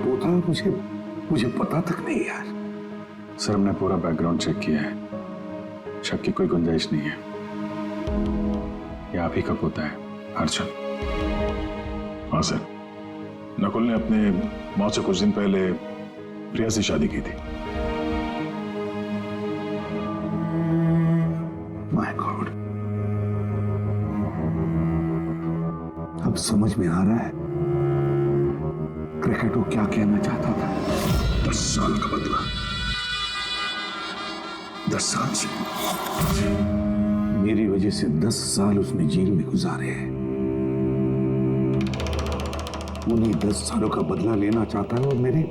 पोता है, मुझे पता तक नहीं यार। सर हमने पूरा बैकग्राउंड चेक किया है, शक की कोई गुंजाइश नहीं है। ये आप ही का पोता है अर्जुन। हाँ सर, नकुल ने अपने मौत से कुछ दिन पहले प्रिया से शादी की थी। माय गॉड, अब समझ में आ रहा है क्रिकेट वो क्या कहना चाहता था। 10 साल का बदला, 10 साल से। मेरी वजह से 10 साल उसने जेल में गुजारे हैं। उन्हीं 10 सालों का बदला लेना चाहता है और मेरे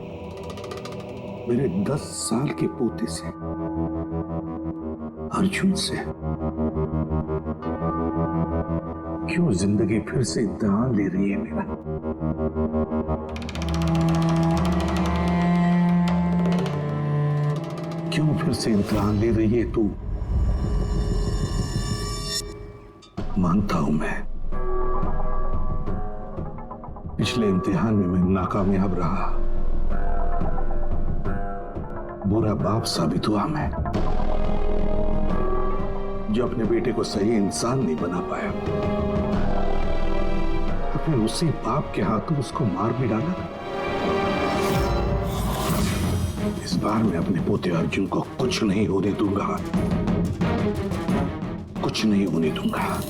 10 साल के पोते से, अर्जुन से। क्यों जिंदगी फिर से इम्तिहान ले रही है मेरा? क्यों फिर से इम्तिहान ले रही है तू? मानता हूं मैं, पिछले इम्तिहान में मैं नाकामयाब रहा, बुरा बाप साबित हुआ मैं, जो अपने बेटे को सही इंसान नहीं बना पाया। फिर उसी बाप के हाथों उसको मार भी डाला था। इस बार मैं अपने पोते अर्जुन को कुछ नहीं होने दूंगा, कुछ नहीं होने दूंगा।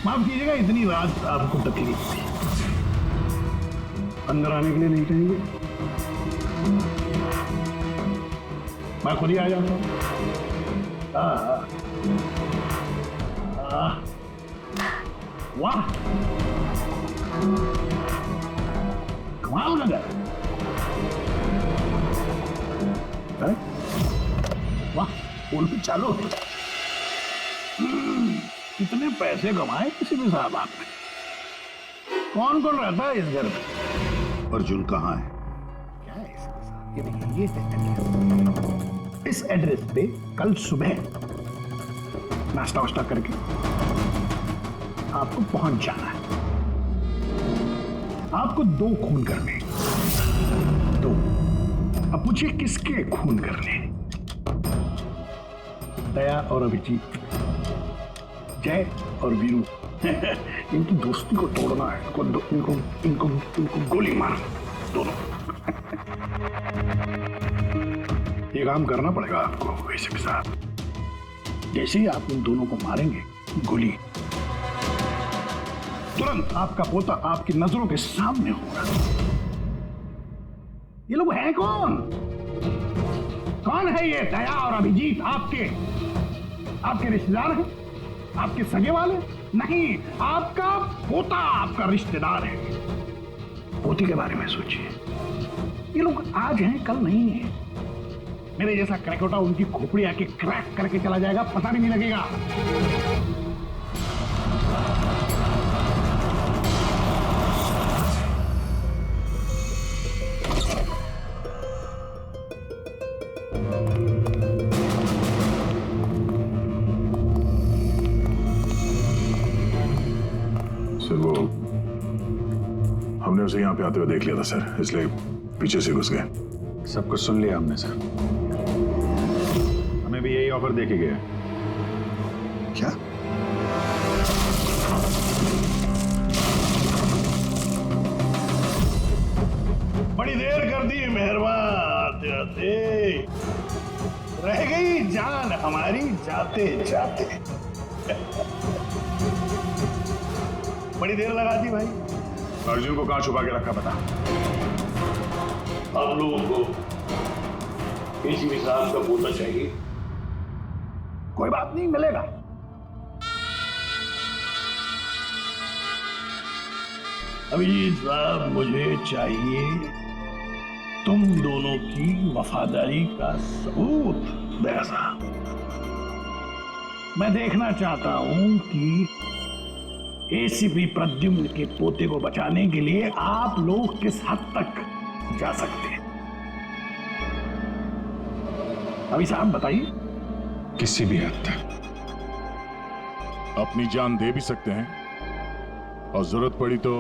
माफ कीजिएगा, इतनी रात आपको तकलीफ थी। अंदर आने के लिए नहीं कहेंगे? मैं खुद ही आ जाता हूँ। वाह, कमाल का घर। वाह, पुल भी चालू हो। कितने पैसे कमाए किसी भी साहब आपने? कौन कौन रहता है इस घर में? अर्जुन कहाँ है? क्या है इसके साथ? ये देखिए, इस एड्रेस पे कल सुबह नाश्ता वाश्ता करके आपको पहुंच जाना है। आपको 2 खून करने, 2। अब पूछिए किसके खून करने? दया और अभिजीत, जय और वीरू। इनकी दोस्ती को तोड़ना है। इनको गोली मारना दोनों। ये काम करना पड़ेगा आपको वैसे के साथ। जैसे ही आप इन दोनों को मारेंगे गोली, तुरंत आपका पोता आपकी नजरों के सामने होगा। ये लोग हैं कौन? कौन है ये दया और अभिजीत? आपके रिश्तेदार हैं? आपके सगे वाले? नहीं, आपका पोता आपका रिश्तेदार है। पोती के बारे में सोचिए। ये लोग आज हैं कल नहीं है। मेरे जैसा क्रैकोटा उनकी खोपड़ी आके क्रैक करके चला जाएगा, पता भी नहीं लगेगा। सर वो हमने उसे यहाँ पे आते हुए देख लिया था सर, इसलिए पीछे से घुस गए। सब कुछ सुन लिया हमने सर। हमें भी यही ऑफर दे के गया। क्या? बड़ी देर कर दी मेहरबान, आते आते रह गई जान हमारी जाते जाते। बड़ी देर लगा दी भाई। अर्जुन को कहाँ छुपा के रखा पता? आप लोगों को किसी साहब का पोता चाहिए? कोई बात नहीं, मिलेगा। अभिजीत साहब, मुझे चाहिए तुम दोनों की वफादारी का सबूत। दया साहब, मैं देखना चाहता हूं कि एसीपी प्रद्युम्न के पोते को बचाने के लिए आप लोग किस हद तक जा सकते हैं? अभी साहब बताइए। किसी भी हद तक। अपनी जान दे भी सकते हैं और जरूरत पड़ी तो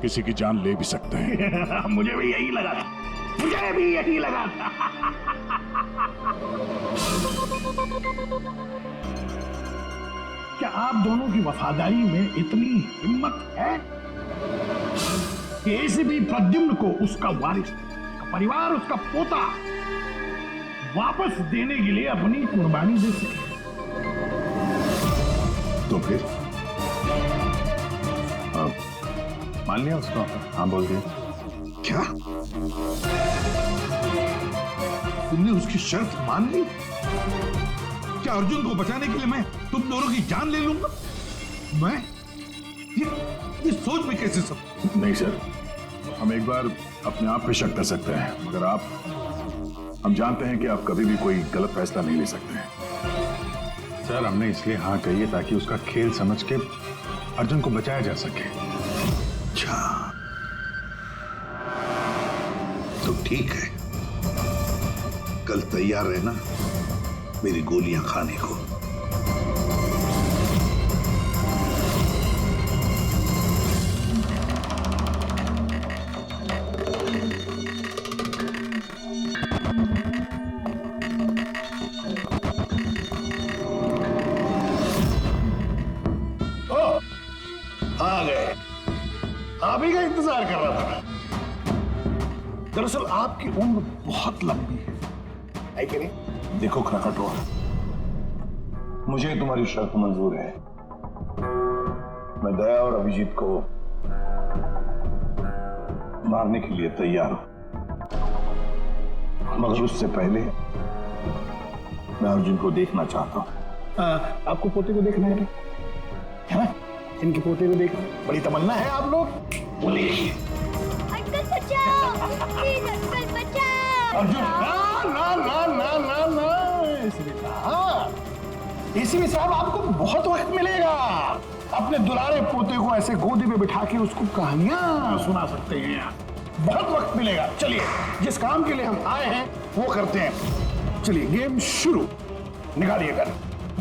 किसी की जान ले भी सकते हैं। मुझे भी यही लगा था, मुझे भी यही लगा था। क्या आप दोनों की वफादारी में इतनी हिम्मत है कि एसीपी प्रद्युम्न को उसका वारिस, उसका परिवार, उसका पोता वापस देने के लिए अपनी कुर्बानी दे सके? तो फिर मान लिया उसको? हाँ बोल दिया। क्या तुमने उसकी शर्त मान ली? क्या अर्जुन को बचाने के लिए मैं तुम दोनों की जान ले लूंगा? मैं ये सोच में कैसे सब? नहीं सर, हम एक बार अपने आप पे शक कर सकते हैं, मगर हम जानते हैं कि आप कभी भी कोई गलत फैसला नहीं ले सकते हैं। सर हमने इसलिए हाँ कही है ताकि उसका खेल समझ के अर्जुन को बचाया जा सके। अच्छा तो ठीक है, कल तैयार रहना मेरी गोलियां खाने को। आ गए, आप ही का इंतजार कर रहा था। दरअसल आपकी उम्र बहुत लंबी है कि नहीं? देखो खटोआ, मुझे तुम्हारी शर्त मंजूर है। मैं दया और अभिजीत को मारने के लिए तैयार हूं, मगर उससे पहले मैं अर्जुन को देखना चाहता हूं। आपको पोते को देखना है ना? इनके पोते को देखना बड़ी तमन्ना है आप लोग? बोलिए। अंकल बचाओ, प्लीज अंकल बचाओ। अर्जुन, ना ना ना ना ना ना, एसीपी साहब आपको बहुत वक्त मिलेगा। अपने दुलारे पोते को ऐसे गोदी में बिठा के उसको कहानियां सुना सकते हैं। बहुत वक्त मिलेगा। चलिए, जिस काम के लिए हम आए हैं वो करते हैं। चलिए गेम शुरू। निकालिए कर।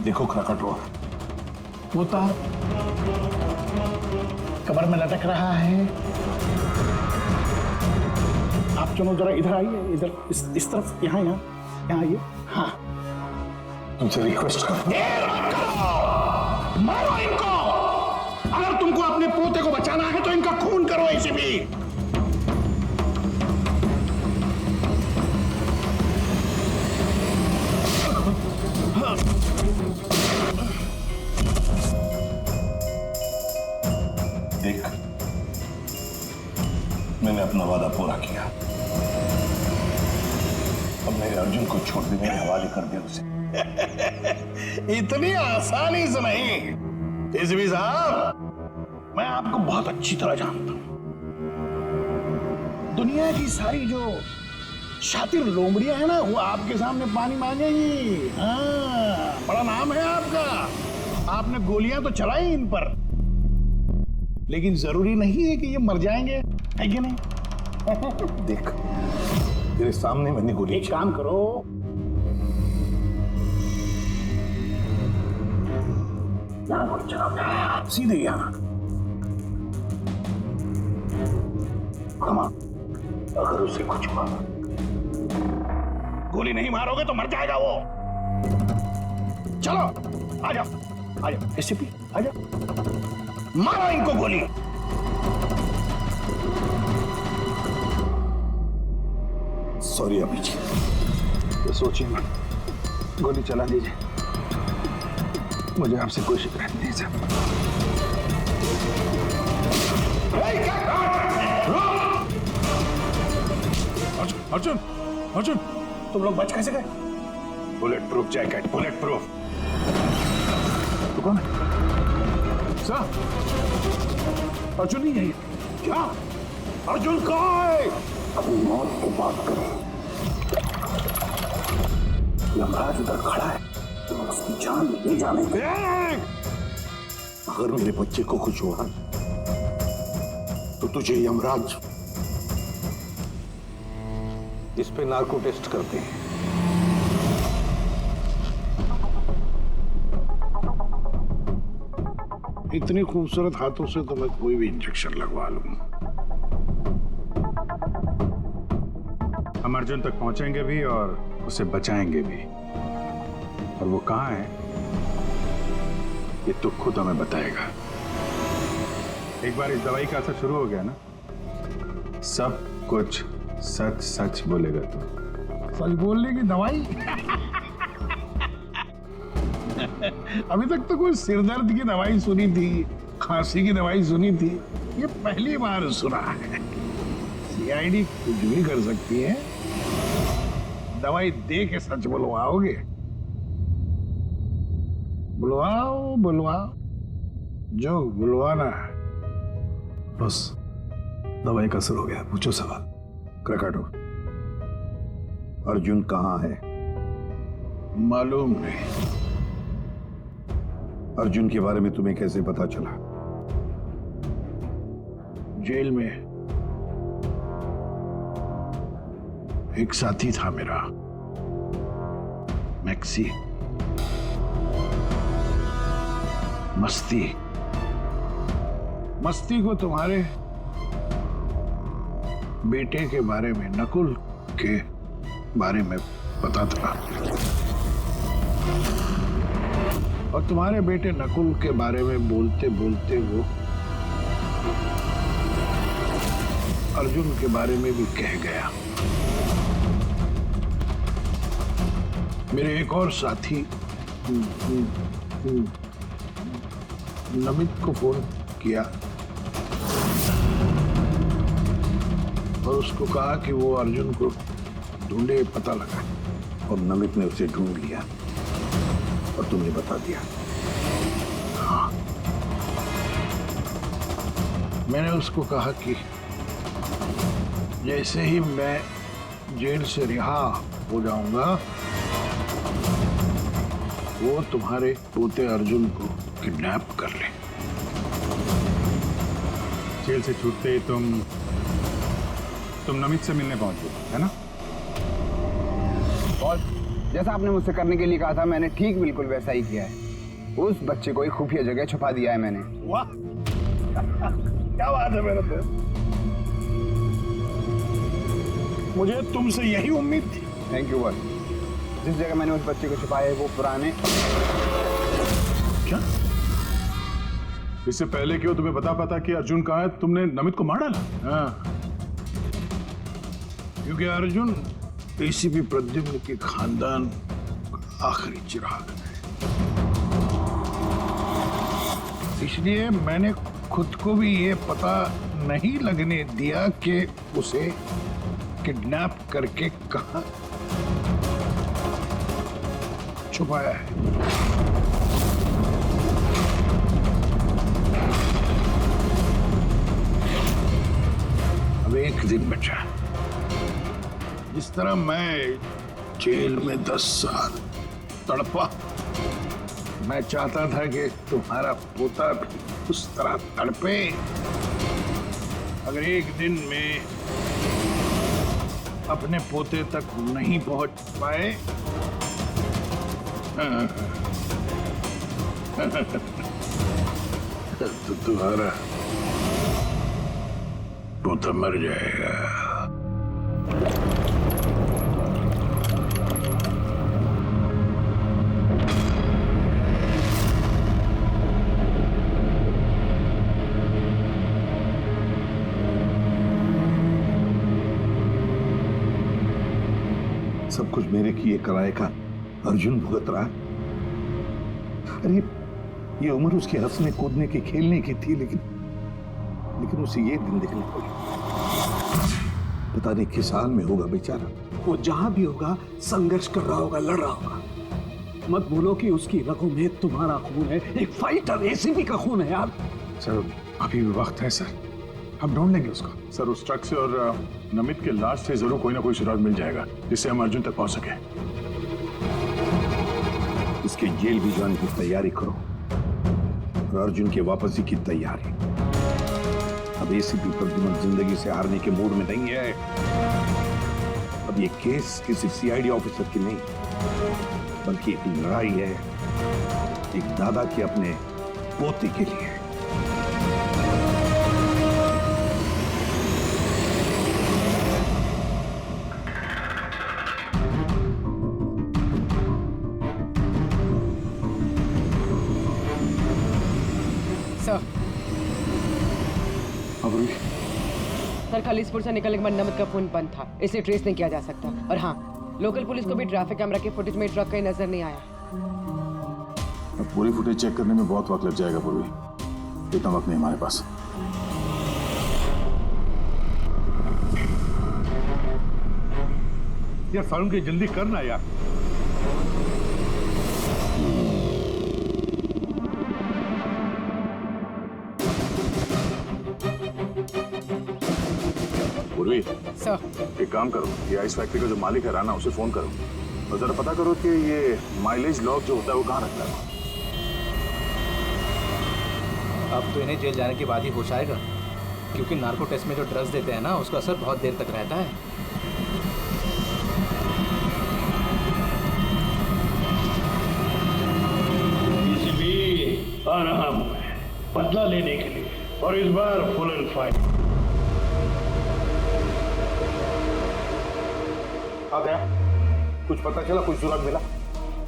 देखो खटोआ, पोता कमर में लटक रहा है। आप चलो जरा इधर आइए, इधर इस तरफ, यहाँ आइए। हाँ, तुमसे रिक्वेस्ट कर, मारो इनको। अगर तुमको अपने पोते को बचाना है तो इनका खून करो। इसे भी देख, मैंने अपना वादा पूरा किया। अब मेरे अर्जुन को छोड़ दे, मेरे हवाले कर दे उसे। इतनी आसानी से नहीं एसीपी साहब, मैं आपको बहुत अच्छी तरह जानता हूं। दुनिया की सारी जो शातिर लोमड़ियां है ना, वो आपके सामने पानी मांगेगी। हाँ, बड़ा नाम है आपका। आपने गोलियां तो चलाई इन पर, लेकिन जरूरी नहीं है कि ये मर जाएंगे, है कि नहीं? देख, तेरे सामने मैंने गोली। एक काम करो, यहां गोली चलाओ, सीधे यहां। अगर उसे कुछ हुआ, गोली नहीं मारोगे तो मर जाएगा वो। चलो आ जाओ एसीपी, आ जाओ, मारो इनको गोली। सॉरी अभिजीत, तो सोचिए मत, गोली चला दीजिए। मुझे आपसे कोई शिकायत नहीं सर। अर्जुन, अर्जुन, तुम लोग बच कैसे गए? Bullet proof jacket, bullet proof. तो कौन है? सर, अर्जुन नहीं है। क्या? अर्जुन कहाँ है? अपनी मौत की बात करो। यमराज उधर खड़ा है, तो उसकी जान ले जाने के। अगर मेरे बच्चे को कुछ हुआ तो तुझे यमराज इस पे नार्को टेस्ट करते हैं। इतनी खूबसूरत हाथों से तो मैं कोई भी इंजेक्शन लगवा लूंगा। हम अर्जुन तक पहुंचेंगे भी और उसे बचाएंगे भी। और वो कहाँ है ये तो खुद हमें बताएगा। एक बार इस दवाई का असर शुरू हो गया ना, सब कुछ सच सच बोलेगा तू। सच बोलने की दवाई? अभी तक तो कोई सिरदर्द की दवाई सुनी थी, खांसी की दवाई सुनी थी, ये पहली बार सुना है। सीआईडी कुछ भी कर सकती है। दवाई दे के सच बुलवाओगे? बुलवाओ बुलवाओ, जो बुलवाना है। बस दवाई का असर हो गया, पूछो सवाल। क्रकाटो, अर्जुन कहाँ है? मालूम नहीं। अर्जुन के बारे में तुम्हें कैसे पता चला? जेल में एक साथी था मेरा, मैक्सी। मस्ती को तुम्हारे बेटे के बारे में, नकुल के बारे में पता था, और तुम्हारे बेटे नकुल के बारे में बोलते बोलते वो अर्जुन के बारे में भी कह गया। मेरे एक और साथी नमित को फोन किया और उसको कहा कि वो अर्जुन को ढूंढे, पता लगा। और नमित ने उसे ढूंढ लिया और तुमने बता दिया? हाँ, मैंने उसको कहा कि जैसे ही मैं जेल से रिहा हो जाऊंगा वो तुम्हारे पोते अर्जुन को किडनैप कर ले। जेल से छूटते ही तुम नमित से मिलने पहुंच गए, है ना? और जैसा आपने मुझसे करने के लिए कहा था, मैंने ठीक बिल्कुल वैसा ही किया है। उस बच्चे को एक खुफिया जगह छुपा दिया है मैंने। वाह क्या बात है मेरे पे। मुझे तुमसे यही उम्मीद थी। Thank you boss. जिस जगह मैंने उस बच्चे को छुपाया है वो पुराने। क्या? इससे पहले क्यों तुम्हें पता कि अर्जुन कहाँ है, तुमने नमित को मार डाला? हाँ, क्योंकि अर्जुन एसीपी प्रद्युम्न के खानदान का आखिरी चिराग है। इसलिए मैंने खुद को भी ये पता नहीं लगने दिया कि उसे किडनैप करके कहां छुपाया है। अब एक दिन बचा। इस तरह मैं जेल में 10 साल तड़पा, मैं चाहता था कि तुम्हारा पोता भी उस तरह तड़पे। अगर एक दिन में अपने पोते तक नहीं पहुंच पाए तो तुम्हारा पोता मर जाएगा। सब कुछ मेरे किए कराए का अर्जुन भुगत रहा। अरे ये उम्र उसकी हंसने कूदने की, खेलने की थी, लेकिन उसे ये दिन देखने पड़े। पता नहीं किस हाल में होगा बेचारा। वो जहां भी होगा संघर्ष कर रहा होगा, लड़ रहा होगा। मत बोलो कि उसकी रगों में तुम्हारा खून है। एक फाइटर एसीपी का खून है यार। सर अभी भी वक्त है सर, हम ढूंढ लेंगे उसको। सर उस ट्रक से और नमित के लाश से जरूर कोई ना कोई सुराग मिल जाएगा जिससे हम अर्जुन तक पहुंच सके। इसके जेल भी जाने की तैयारी करो। और अर्जुन की वापसी की तैयारी। अब एसीपी प्रद्युमन जिंदगी से हारने के मूड में नहीं है। अब ये केस किसी सीआईडी ऑफिसर की नहीं, बल्कि एक लड़ाई है एक दादा के अपने पोते के लिए। सर खालिसपुर से निकलने के बाद नमद का फोन बंद था, इसलिए ट्रेस नहीं किया जा सकता। और हाँ, लोकल पुलिस को भी ट्रैफिक कैमरा के फुटेज में ट्रक कहीं नजर नहीं आया। अब पूरी फुटेज चेक करने में बहुत वक्त लग जाएगा पूर्वी, इतना वक्त नहीं हमारे पास। यार सारुण की जल्दी करना यार। पूर्वी, सर एक काम करो, ये आइस फैक्ट्री का जो मालिक है राना, उसे फोन करो और जरा पता करो कि ये माइलेज लॉग जो होता है वो कहाँ रखता है। अब तो इन्हें जेल जाने के बाद ही होश आएगा, क्योंकि नार्को टेस्ट में जो ड्रग्स देते हैं ना, उसका असर बहुत देर तक रहता है। एसीपी आ रहा हूं मैं बदला लेने के लिए, और इस बार फुल एंड फाइनल। आ गया, कुछ पता चला, कोई सुराग मिला?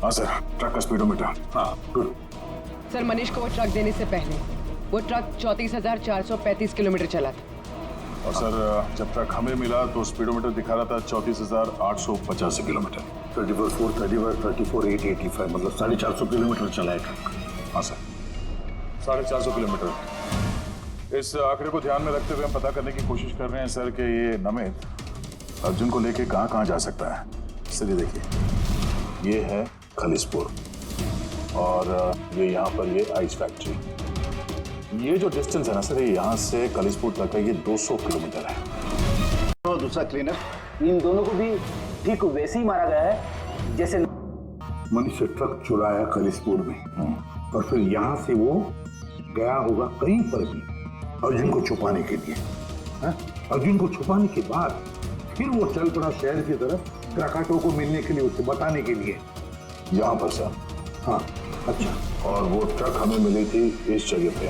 हाँ सर, ट्रक का स्पीडोमीटर। हाँ गुड। सर मनीष को वो ट्रक देने से पहले वो ट्रक 34,435 किलोमीटर चला था। और सर जब ट्रक हमें मिला तो स्पीडोमीटर दिखा रहा था 34,885 किलोमीटर। 34,885 मतलब 450 किलोमीटर चला है ट्रक। हाँ सर, 450 किलोमीटर। इस आंकड़े को ध्यान में रखते हुए हम पता करने की कोशिश कर रहे हैं सर कि ये नमित अर्जुन को लेके कहाँ कहाँ जा सकता है। सर ये देखिए, ये है खालिसपुर और ये यहाँ पर ये आइस फैक्ट्री। ये जो डिस्टेंस है ना सर, ये यहाँ से खालिसपुर तक है, ये 200 किलोमीटर है। और दूसरा क्लीनर, इन दोनों को भी ठीक वैसे ही मारा गया है जैसे मनीष से ट्रक चुराया खालिसपुर में और फिर यहाँ से वो गया होगा कहीं पर भी अर्जुन को छुपाने के लिए। अर्जुन को छुपाने के बाद फिर वो चल पड़ा शहर की तरफ क्राकाटो को मिलने के लिए, उसे बताने के लिए। यहाँ पर सर। हाँ अच्छा। और वो ट्रक हमें मिली थी इस जगह पे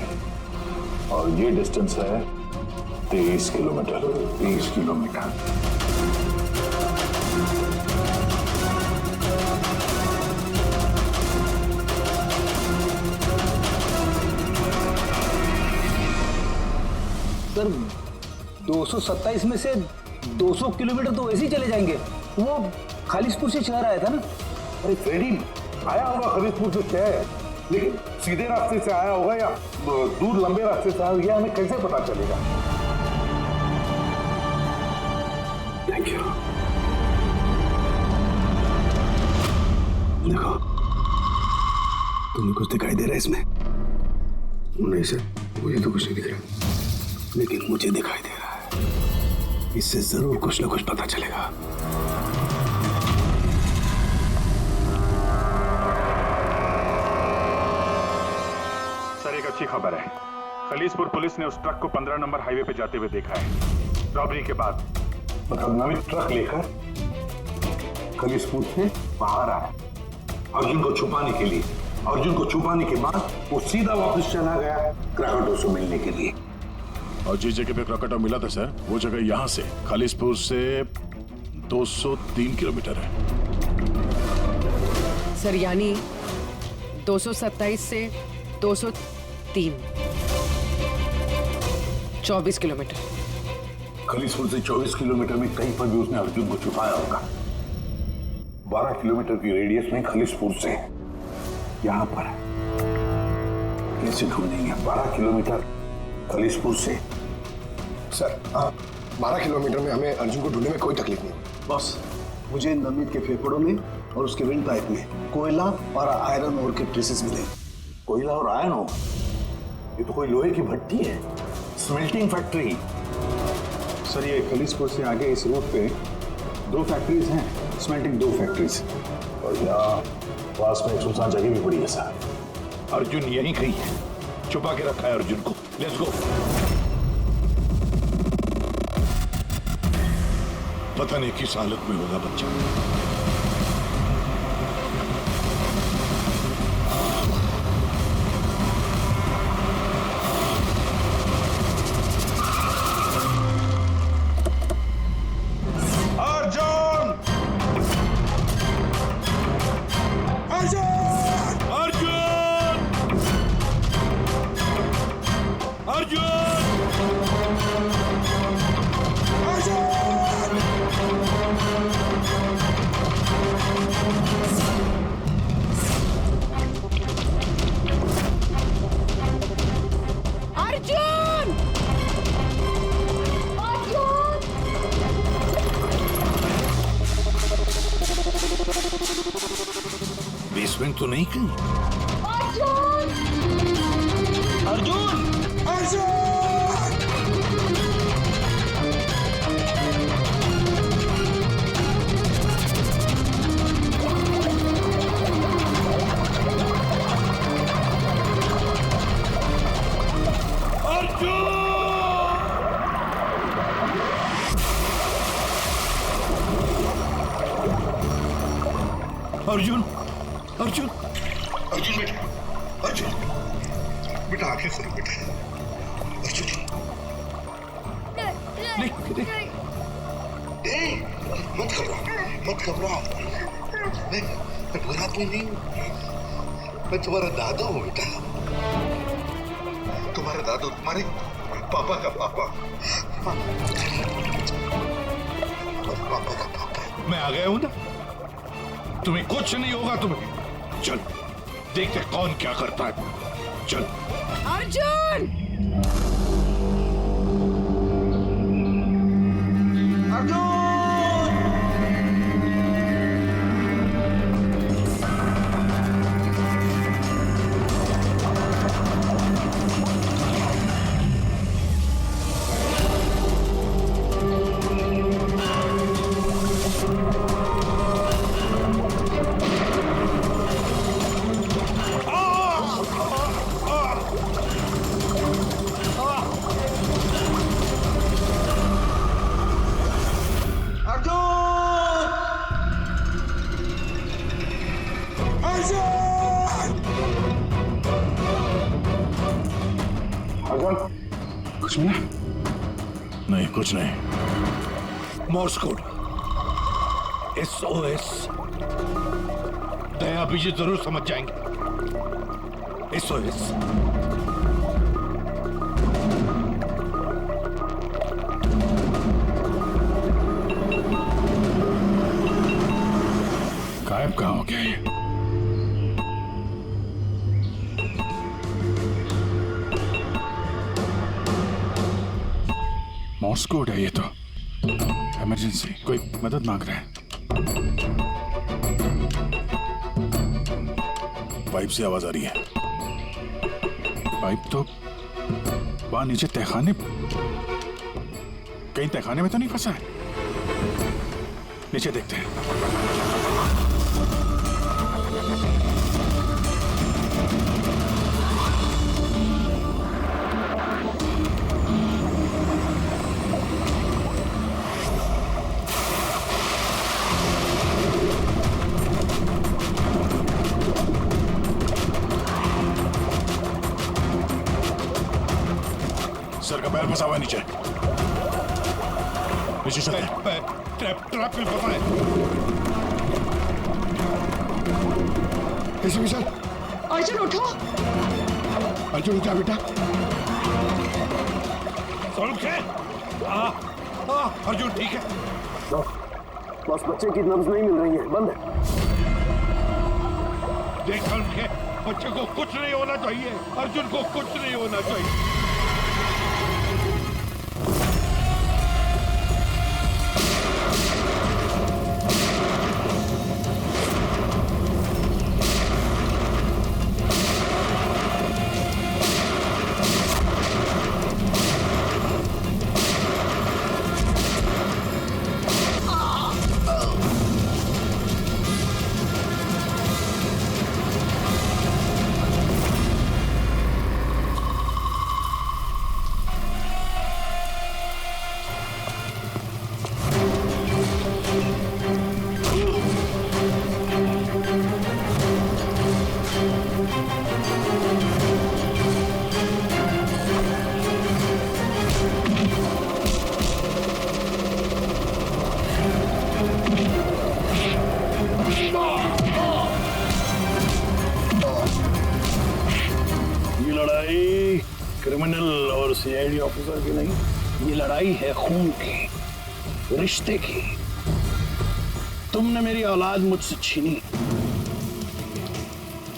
और ये डिस्टेंस है 23 किलोमीटर। 23 किलोमीटर। सर 227 में से 200 किलोमीटर तो वैसे ही चले जाएंगे। वो खालिसपुर से शहर आया था ना। अरे फ्रेडी आया होगा खालिसपुर से शहर, लेकिन सीधे रास्ते से आया होगा या दूर लंबे रास्ते से आया होगा, हमें कैसे पता चलेगा? Thank you. देखो, तुम्हें कुछ दिखाई दे रहा है इसमें? नहीं सर, मुझे तो कुछ नहीं दिख रहा, लेकिन मुझे दिखाई दे रहा है। इससे जरूर कुछ ना कुछ पता चलेगा। सर एक अच्छी खबर है, खालिसपुर पुलिस ने उस ट्रक को 15 नंबर हाईवे पे जाते हुए देखा है रॉबरी के बाद। मतलब नमित ट्रक लेकर खालिसपुर से बाहर आया अर्जुन को छुपाने के लिए। अर्जुन को छुपाने के बाद वो सीधा वापस चला गया क्राकाटो से मिलने के लिए। और जिस जगह पे क्राकाटो मिला था सर, वो जगह यहाँ से खालिसपुर से 203 किलोमीटर है। सर यानी 227 से 203, 24 किलोमीटर। खालिसपुर से 24 किलोमीटर में कहीं पर भी उसने अर्जुन को छुपाया होगा। 12 किलोमीटर की रेडियस में खालिसपुर से यहाँ पर कैसे ढूंढेंगे? 12 किलोमीटर खालिसपुर से। सर 12 किलोमीटर में हमें अर्जुन को ढूंढने में कोई तकलीफ नहीं। बस मुझे नमित के फेफड़ों में और उसके विंड पाइप में कोयला और आयरन ओर के ट्रेसेस मिले। कोयला और आयरन हो? ये तो कोई लोहे की भट्टी है, स्मेल्टिंग फैक्ट्री। सर ये खालिसपुर से आगे इस रूट पे 2 फैक्ट्रीज हैं, स्मेल्टिंग 2 फैक्ट्रीज। और यहाँ पास में एक सुनसान जगह भी पड़ी है सर। अर्जुन यहीं कहीं है। छुपा के रखा है अर्जुन को। Let's go. पता नहीं किस हालत में होगा बच्चा। बेसमेंट तो नहीं कहीं? अर्जुन! अर्जुन! अर्जुन! अर्जुन बेटा, अर्जुन बेटा, आंखें खोलो बेटा। अर्जुन मत घबराओ, मत घबराओ। मैं बुरा आदमी नहीं हूँ। मैं तुम्हारा दादा हूँ बेटा, तुम्हारा दादा, तुम्हारे पापा का पापा, पापा का पापा। मैं आ गया हूँ ना, तुम्हें कुछ नहीं होगा। तुम्हें चल देखते कौन क्या करता है। चल अर्जुन! कुछ मिला? नहीं, कुछ नहीं। Morse code SOS। दया बीजी जरूर समझ जाएंगे। SOS। गायब कहाँ हो गया ये? मॉर्स कोड है ये तो। इमरजेंसी, कोई मदद मांग रहा है। पाइप से आवाज आ रही है। पाइप तो वहां नीचे तहखाने, कहीं तहखाने में तो नहीं फंसा है। नीचे देखते हैं। सर का पैर फंसा हुआ है नीचे। नीचे चलते हैं। ट्रैप में फंसा है। कैसे विशाल? अर्जुन उठो! अर्जुन उठा बेटा। अर्जुन ठीक है? बस बच्चे की नब्ज नहीं मिल रही है, बंद है। देखा उनके बच्चे को कुछ नहीं होना चाहिए। अर्जुन को कुछ नहीं होना चाहिए। और सीआईडी ऑफिसर की नहीं, ये लड़ाई है खून की, रिश्ते की। तुमने मेरी औलाद मुझसे छीनी,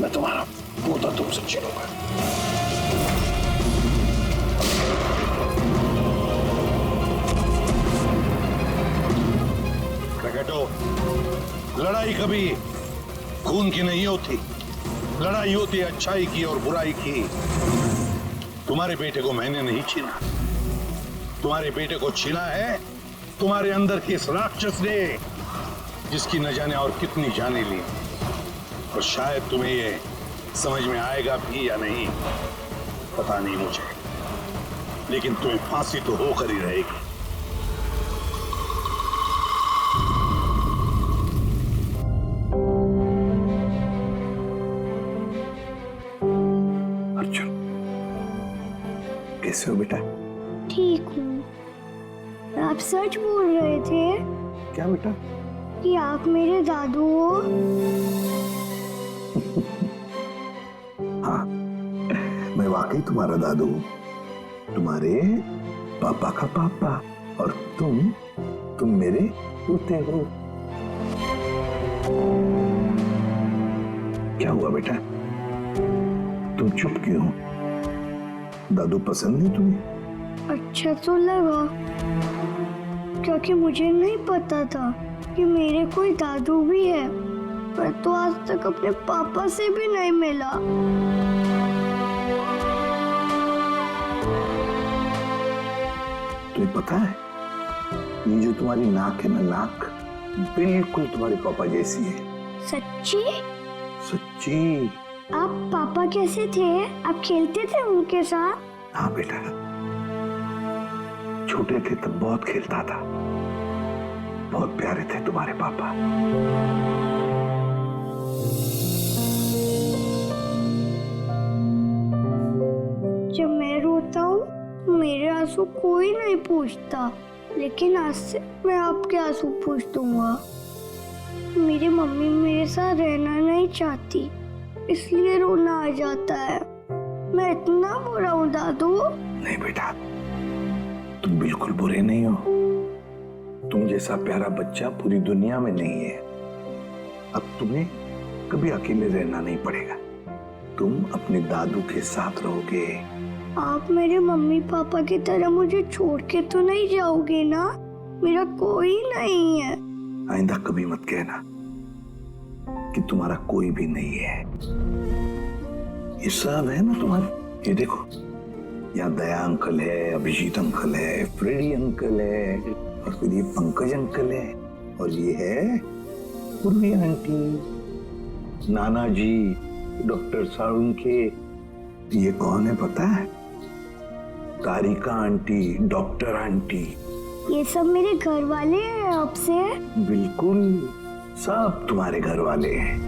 मैं तुम्हारा पोता तुमसे छीनूंगा। प्रकटो, लड़ाई कभी खून की नहीं होती, लड़ाई होती है अच्छाई की और बुराई की। तुम्हारे बेटे को मैंने नहीं छीना, तुम्हारे बेटे को छीना है तुम्हारे अंदर के इस राक्षस ने, जिसकी न जाने और कितनी जाने ली। और शायद तुम्हें ये समझ में आएगा भी या नहीं पता नहीं मुझे, लेकिन तुम्हें फांसी तो होकर ही रहेगी। अर्जुन, कैसे हो बेटा? ठीक हूँ। आप सच बोल रहे थे क्या बेटा? कि आप मेरे दादू हो? हाँ, मैं वाकई तुम्हारा दादू हूँ, तुम्हारे पापा का पापा, और तुम मेरे पोते हो। क्या हुआ बेटा, तुम चुप क्यों? दादू पसंद नहीं तुम्हें? अच्छा तो लगा, क्योंकि मुझे नहीं पता था कि मेरे कोई दादू भी है। मैं तो आज तक अपने पापा से भी नहीं मिला। तुम्हें पता है, ये जो तुम्हारी नाक है ना, नाक बिल्कुल तुम्हारे पापा जैसी है। सच्ची? सच्ची। आप पापा कैसे थे? आप खेलते थे उनके साथ? हाँ बेटा, छोटे थे तब बहुत खेलता था, बहुत प्यारे थे तुम्हारे पापा। जब मैं रोता हूँ मेरे आंसू कोई नहीं पूछता, लेकिन आज से मैं आपके आंसू पूछ दूंगा। मेरी मम्मी मेरे साथ रहना नहीं चाहती, इसलिए रोना आ जाता है। मैं इतना बुरा हूँ दादू? नहीं बेटा, तुम बिल्कुल बुरे नहीं हो। तुम जैसा प्यारा बच्चा पूरी दुनिया में नहीं है। अब तुम्हें कभी अकेले रहना नहीं पड़ेगा, तुम अपने दादू के साथ रहोगे। आप मेरे मम्मी पापा की तरह मुझे छोड़ के तो नहीं जाओगे ना? मेरा कोई नहीं है। आइंदा कभी मत कहना कि तुम्हारा कोई भी नहीं है। ये सब है ना तुम्हारे, ये देखो, यहाँ दया अंकल है, अभिजीत अंकल है, फ्रेडी अंकल है, और फिर ये पंकज अंकल है, और ये है पूर्वी आंटी, नाना जी, डॉक्टर साळुंखे। ये कौन है पता है? तारिका आंटी, डॉक्टर आंटी। ये सब मेरे घर वाले हैं आपसे? बिल्कुल, सब तुम्हारे घर वाले हैं।